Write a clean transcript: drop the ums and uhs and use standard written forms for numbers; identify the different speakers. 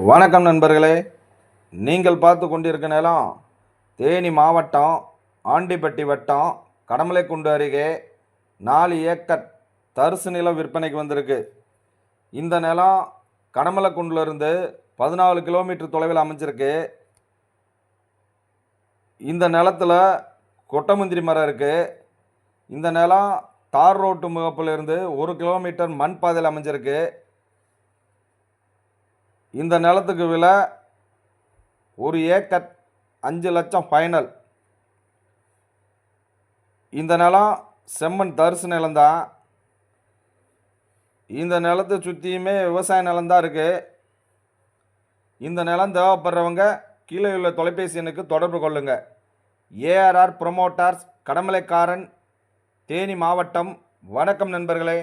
Speaker 1: வணக்கம் நண்பர்களே, நீங்கள் பார்த்து கொண்டிருக்க நிலம் தேனி மாவட்டம் ஆண்டிப்பட்டி வட்டம் கடமலைக்குண்டு அருகே 4 ஏக்கர் தரிசு நிலம் விற்பனைக்கு வந்திருக்கு. இந்த நிலம் கடமலைக்குண்டிலிருந்து 14 கிலோமீட்டர் தொலைவில் அமைஞ்சிருக்கு. இந்த நிலத்தில் கொட்டமுந்திரி மரம் இருக்குது. இந்த நிலம் தார் ரோட்டு முகப்பிலிருந்து 1 கிலோமீட்டர் மண் பாதையில் அமைஞ்சிருக்கு. இந்த நிலத்துக்கு விலை 1 ஏக்கர் 5 லட்சம் ஃபைனல். இந்த நிலம் செம்மண் தரிசு நிலம்தான். இந்த நிலத்தை சுற்றியுமே விவசாய நிலம்தான் இருக்குது. இந்த நிலம் தேவைப்படுறவங்க கீழே உள்ள தொலைபேசி எண்ணுக்கு தொடர்பு கொள்ளுங்க. ஏஆர்ஆர் ப்ரொமோட்டர்ஸ், கடமலைக்காரன், தேனி மாவட்டம். வணக்கம் நண்பர்களே.